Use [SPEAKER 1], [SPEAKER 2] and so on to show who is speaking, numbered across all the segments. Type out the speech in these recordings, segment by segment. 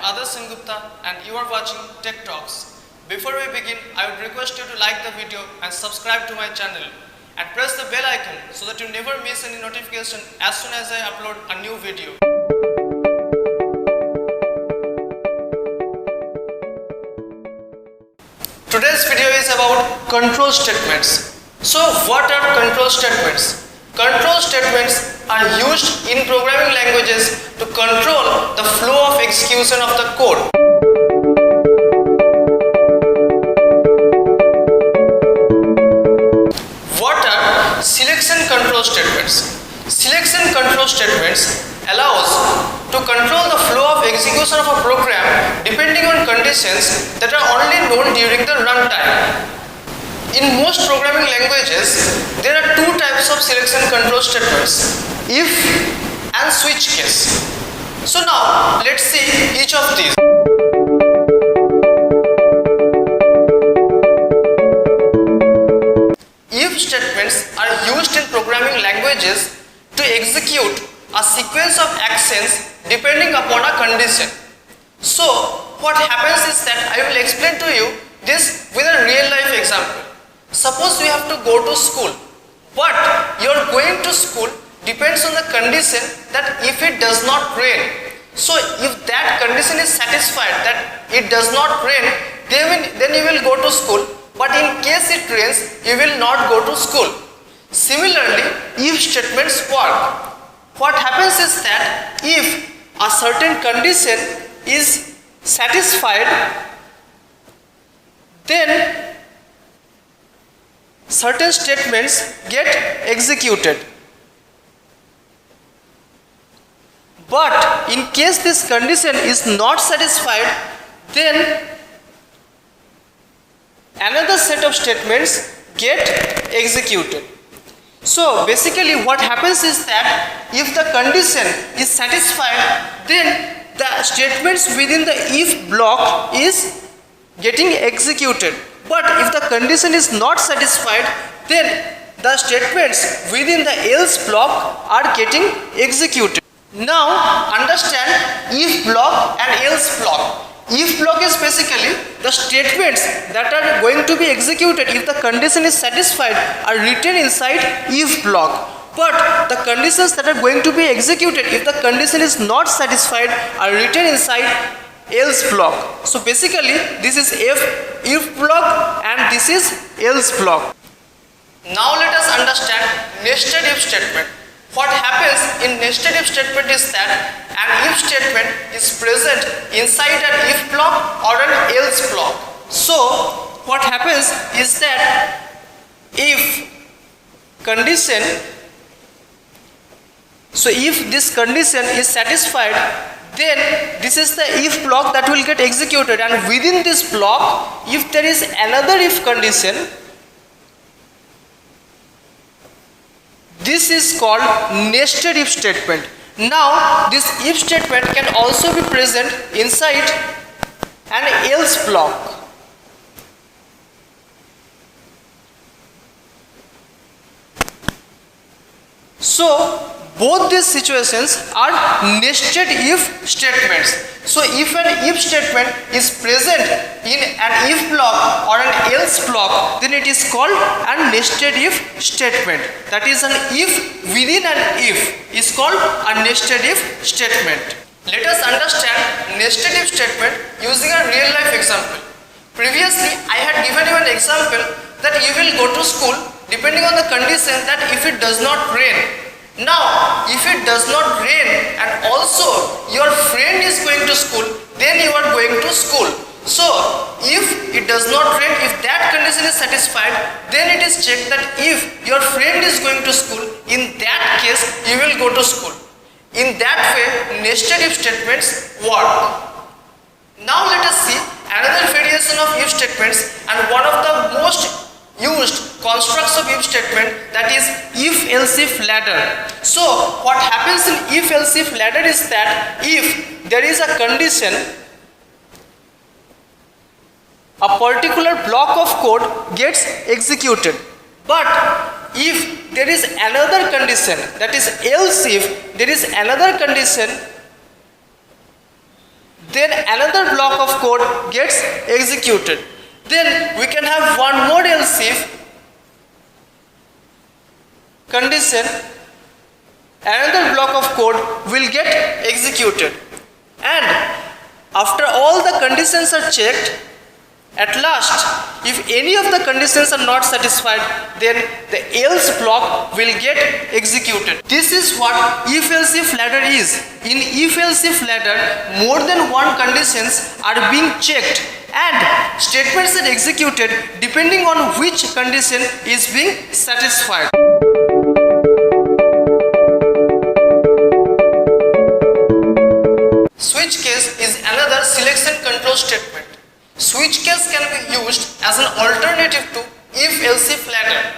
[SPEAKER 1] Adarsh Sengupta and you are watching Tech Talks. Before we begin, I would request you to like the video and subscribe to my channel and press the bell icon so that you never miss any notification as soon as I upload a new video. Today's video is about control statements. So what are control statements? Control statements are used in programming languages to control the flow of execution of the code. What are selection control statements? Selection control statements allows to control the flow of execution of a program depending on conditions that are only known during the runtime. In most programming languages, there are two types of selection control statements, if and switch case. So now let's see each of these. If statements are used in programming languages to execute a sequence of actions depending upon a condition. So what happens is that I will explain to you this with a real life example. Suppose you have to go to school, but your going to school depends on the condition that if it does not rain. So if that condition is satisfied that it does not rain, then you will go to school, but in case it rains, you will not go to school. Similarly, if statements work, what happens is that if a certain condition is satisfied, then certain statements get executed. But in case this condition is not satisfied, then another set of statements get executed. So basically what happens is that if the condition is satisfied, then the statements within the if block is getting executed. But if the condition is not satisfied, then the statements within the else block are getting executed. Now understand if block and else block. If block is basically the statements that are going to be executed if the condition is satisfied are written inside if block. But the conditions that are going to be executed if the condition is not satisfied are written inside else block. So basically this is if block and this is else block. Now let us understand nested if statement. What happens in nested if statement is that an if statement is present inside an if block or an else block. So what happens is that if condition, so if this condition is satisfied, then this is the if block that will get executed, and within this block, if there is another if condition, this is called nested if statement. Now this if statement can also be present inside an else block. So both these situations are nested if statements. So if an if statement is present in an if block or an else block, then it is called a nested if statement. That is, an if within an if is called a nested if statement. Let us understand nested if statement using a real life example. Previously I had given you an example that you will go to school depending on the condition that if it does not rain. Now, if it does not rain and also your friend is going to school, then you are going to school. So, if it does not rain, if that condition is satisfied, then it is checked that if your friend is going to school, in that case, you will go to school. In that way, nested if statements work. Now, let us see another variation of if statements and one of the most used constructs of if statement, that is if else if ladder. So what happens in if else if ladder is that if there is a condition, a particular block of code gets executed, but if there is another condition, that is else if there is another condition, then another block of code gets executed. Then we can have one more else if condition, another block of code will get executed, and after all the conditions are checked, at last if any of the conditions are not satisfied, then the else block will get executed. This is what if-else-if ladder is. In if-else-if ladder, more than one conditions are being checked and statements are executed depending on which condition is being satisfied. Switch case is another selection control statement. Switch case can be used as an alternative to if-else-if ladder.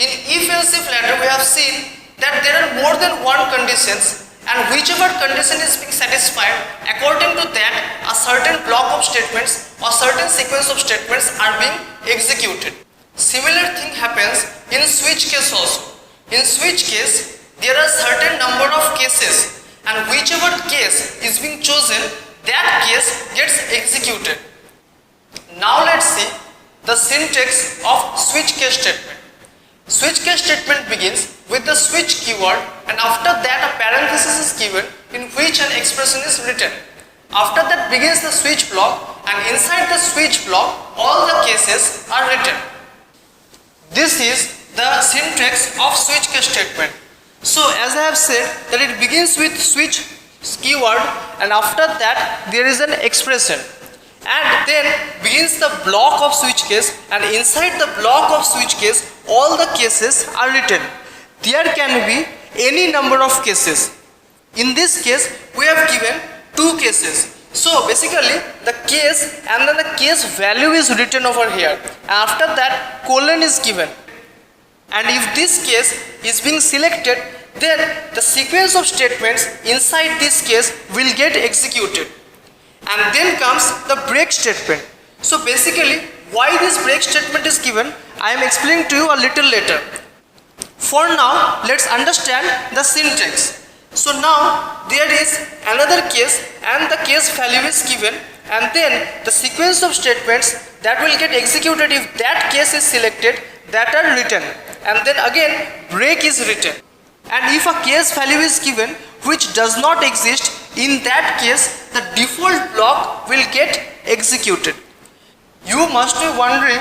[SPEAKER 1] In if-else-if ladder, we have seen that there are more than one conditions, and whichever condition is being satisfied, according to that a certain block of statements or certain sequence of statements are being executed. Similar thing happens in switch case also. In switch case, there are certain number of cases, and whichever case is being chosen, that case gets executed. Now let's see the syntax of switch case statement. Switch case statement begins with the switch keyword, and after that a parenthesis is given in which an expression is written. After that begins the switch block, and inside the switch block all the cases are written. This is the syntax of switch case statement. So as I have said that it begins with switch keyword, and after that there is an expression, and then begins the block of switch case, and inside the block of switch case all the cases are written. There can be any number of cases. In this case we have given two cases. So basically the case and then the case value is written over here. After that colon is given, and if this case is being selected, then the sequence of statements inside this case will get executed. And then comes the break statement. So basically why this break statement is given, I am explaining to you a little later. For now let's understand the syntax. So now there is another case and the case value is given, and then the sequence of statements that will get executed if that case is selected, that are written, and then again break is written. And if a case value is given which does not exist, in that case the default block will get executed. You must be wondering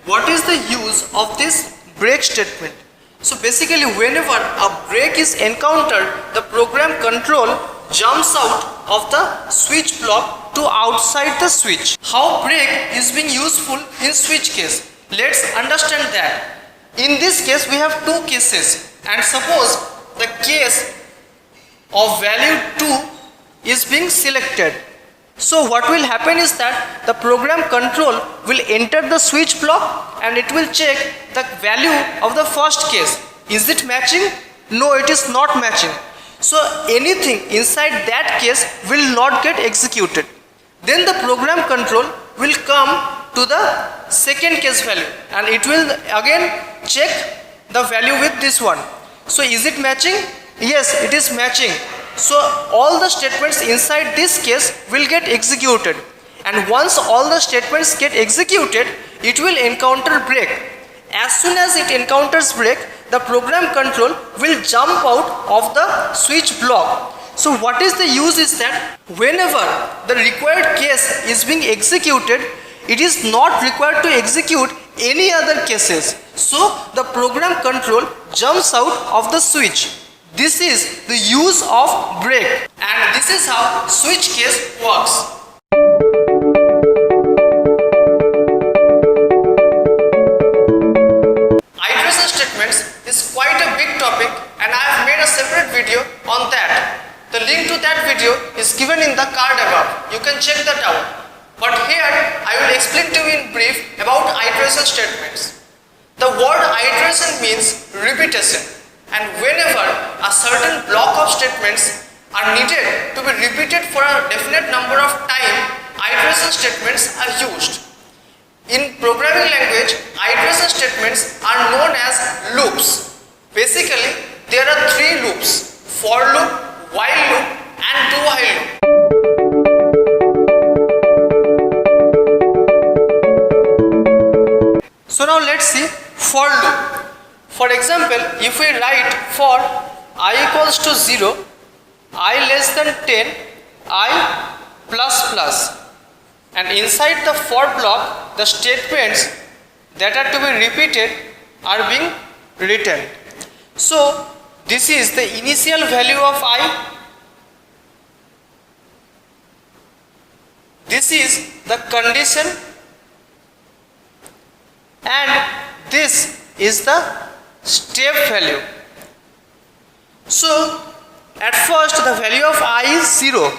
[SPEAKER 1] what is the use of this break statement. So basically whenever a break is encountered, the program control jumps out of the switch block to outside the switch. How break is being useful in switch case? Let's understand that. In this case we have two cases, and suppose the case of value 2 is being selected. So what will happen is that the program control will enter the switch block and it will check the value of the first case. Is it matching? No, it is not matching. So anything inside that case will not get executed. Then the program control will come to the second case value and it will again check the value with this one. So is it matching? Yes, it is matching. So all the statements inside this case will get executed, and once all the statements get executed, it will encounter break. As soon as it encounters break, the program control will jump out of the switch block. So what is the use is that whenever the required case is being executed, it is not required to execute any other cases. So the program control jumps out of the switch. This is the use of break, and this is how switch case works. Iteration statements is quite a big topic, and I have made a separate video on that. The link to that video is given in the card above. You can check that out. But here I will explain to you in brief about iteration statements. The word iteration means repetition. And whenever a certain block of statements are needed to be repeated for a definite number of time, iteration statements are used. In programming language, iteration statements are known as loops. Basically, there are three loops: for loop, while loop, and do while loop. for loop. For example, if we write for I equals to 0, I less than 10, I plus plus, and inside the for block the statements that are to be repeated are being written. So this is the initial value of I, this is the condition, and this is the step value. So at first the value of I is 0.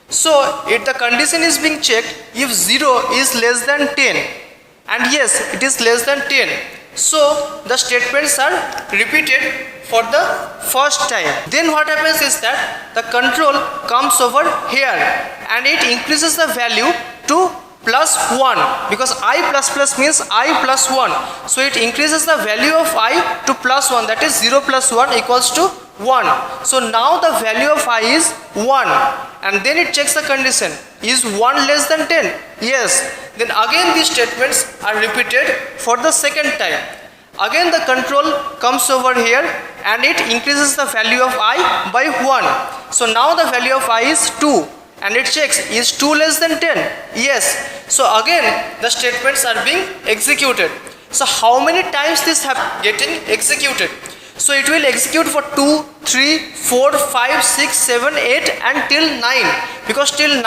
[SPEAKER 1] So if the condition is being checked, if 0 is less than 10, and yes, it is less than 10, so the statements are repeated for the first time. Then what happens is that the control comes over here and it increases the value to plus 1, because I plus plus means I plus 1. So it increases the value of I to plus 1, that is 0 plus 1 equals to 1. So now the value of I is 1, and then it checks the condition, is 1 less than 10? Yes. Then again these statements are repeated for the second time. Again the control comes over here and it increases the value of I by 1. So now the value of I is 2, and it checks, is 2 less than 10? Yes. So again the statements are being executed. So how many times this getting executed? So it will execute for 2, 3, 4, 5, 6, 7, 8 and till 9, because till 9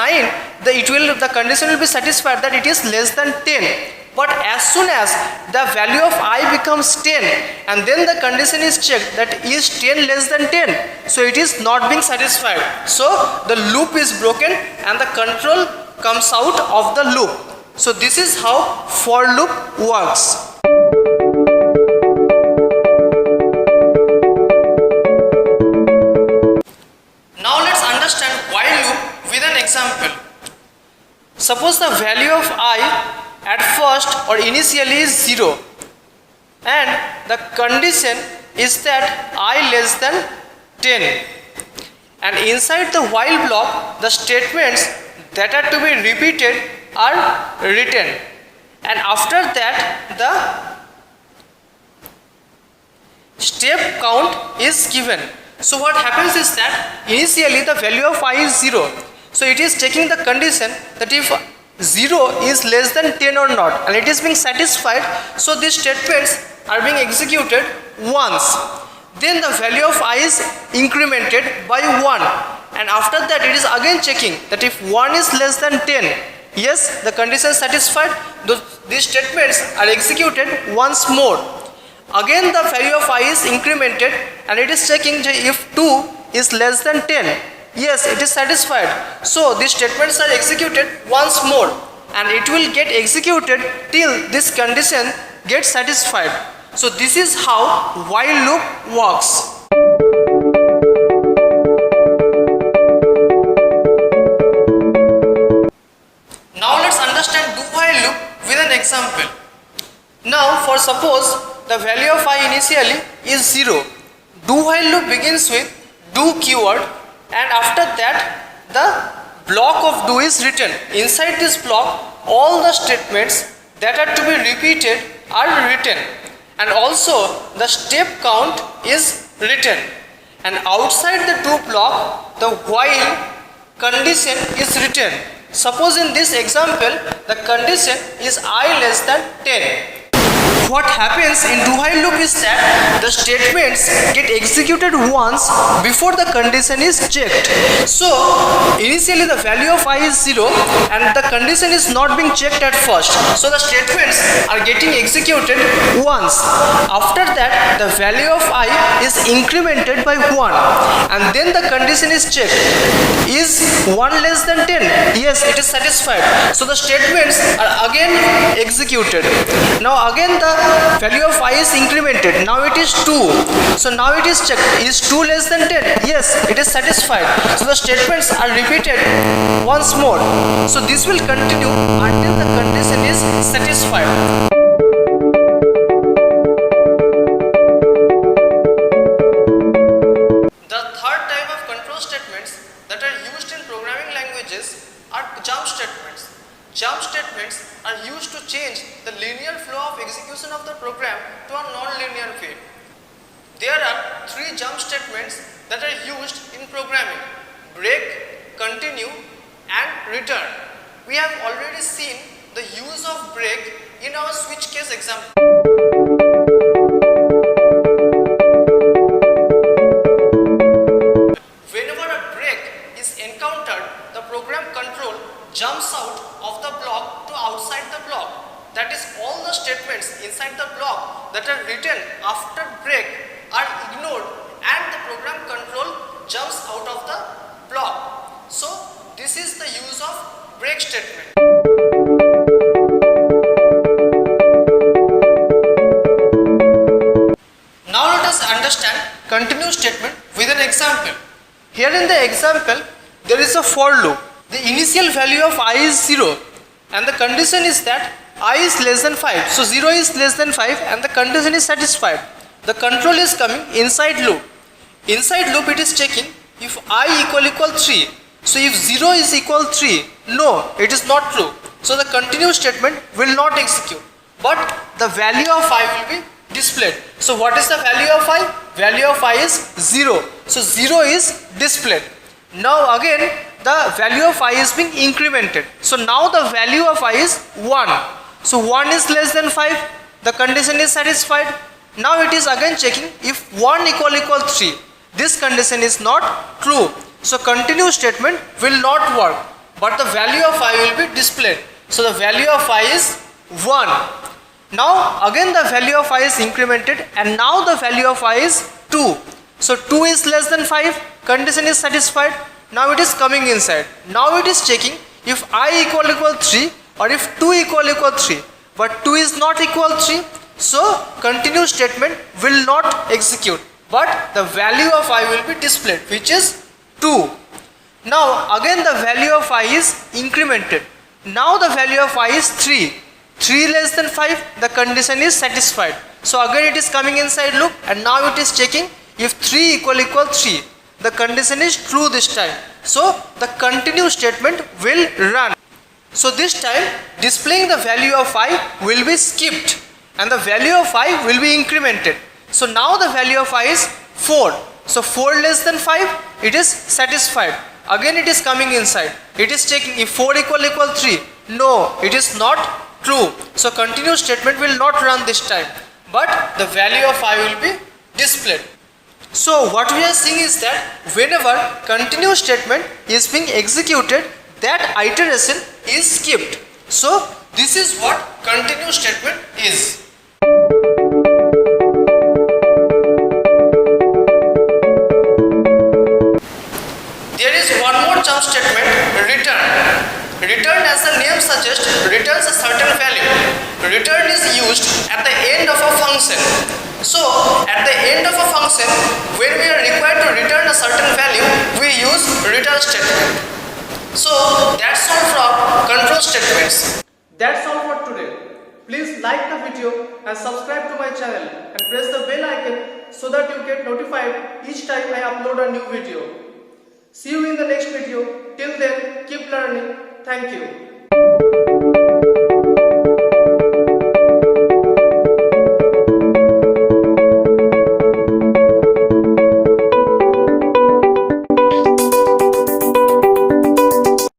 [SPEAKER 1] the condition will be satisfied that it is less than 10. But as soon as the value of I becomes 10 and then the condition is checked that is 10 less than 10, so it is not being satisfied. So the loop is broken and the control comes out of the loop. So this is how for loop works. Now let's understand while loop with an example. Suppose the value of I at first or initially is 0 and the condition is that I less than 10, and inside the while block the statements that are to be repeated are written, and after that the step count is given. So what happens is that initially the value of I is 0, so it is taking the condition that if 0 is less than 10 or not, and it is being satisfied, so these statements are being executed once. Then the value of I is incremented by 1, and after that it is again checking that if 1 is less than 10, yes, the condition is satisfied, these statements are executed once more. Again the value of I is incremented and it is checking if 2 is less than 10, yes, it is satisfied, so these statements are executed once more, and it will get executed till this condition gets satisfied. So this is how while loop works. Now let's understand do while loop with an example. Now for suppose the value of I initially is 0, do while loop begins with do keyword, and after that the block of do is written. Inside this block all the statements that are to be repeated are written, and also the step count is written, and outside the do block the while condition is written. Suppose in this example the condition is I less than 10. What happens in do while loop is that the statements get executed once before the condition is checked. So initially the value of I is 0 and the condition is not being checked at first, so the statements are getting executed once. After that the value of I is incremented by 1, and then the condition is checked, is 1 less than 10, yes, it is satisfied, so the statements are again executed. Now again the value of I is incremented, now it is 2, so now it is checked, is 2 less than 10, yes, it is satisfied, so the statements are repeated once more. So this will continue until the condition is satisfied. The third type of control statements that are used in programming languages are jump statements. Jump statements are used to change the linear flow of execution of the program to a non-linear way. There are three jump statements that are used in programming: break, continue and return. We have already seen the use of break in our switch case example. Whenever a break is encountered, the program control jumps out of the block to outside the block. That is, all the statements inside the block that are written after break are ignored and the program control jumps out of the block. So this is the use of break statement. Now let us understand continue statement with an example. Here in the example there is a for loop. The initial value of I is 0 and the condition is that I is less than 5. So 0 is less than 5 and the condition is satisfied. The control is coming inside loop. Inside loop it is checking if I equal 3. So if 0 is equal 3, no, it is not true. So the continue statement will not execute. But the value of I will be displayed. So what is the value of I? Value of I is 0. So 0 is displayed. Now again the value of I is being incremented. So now the value of I is 1. So 1 is less than 5. The condition is satisfied. Now it is again checking if 1 equal 3. This condition is not true. So continue statement will not work. But the value of I will be displayed. So the value of I is 1. Now again the value of I is incremented and now the value of I is 2. So 2 is less than 5. Condition is satisfied. Now it is coming inside. Now it is checking if I equal 3 or if 2 equal 3. But 2 is not equal 3. So continue statement will not execute. But the value of I will be displayed, which is 2. Now again the value of I is incremented. Now the value of I is 3. 3 less than 5, the condition is satisfied. So again it is coming inside loop and now it is checking if 3 equal 3. The condition is true this time. So the continue statement will run. So this time displaying the value of I will be skipped and the value of I will be incremented. So now the value of I is 4. So 4 less than 5, it is satisfied. Again it is coming inside. It is checking if 4 equal 3. No, it is not true. So continue statement will not run this time. But the value of I will be displayed. So what we are seeing is that whenever continue statement is being executed, that iteration is skipped. So this is what continue statement is. There is one more jump statement, return. Return, as the name suggests, returns a certain value. Return is used at the end of a function. So at the end of a function, when we are required to return a certain value, we use return statement. So that's all from control statements. That's all for today. Please like the video and subscribe to my channel and press the bell icon so that you get notified each time I upload a new video. See you in the next video. Till then, keep learning. Thank you.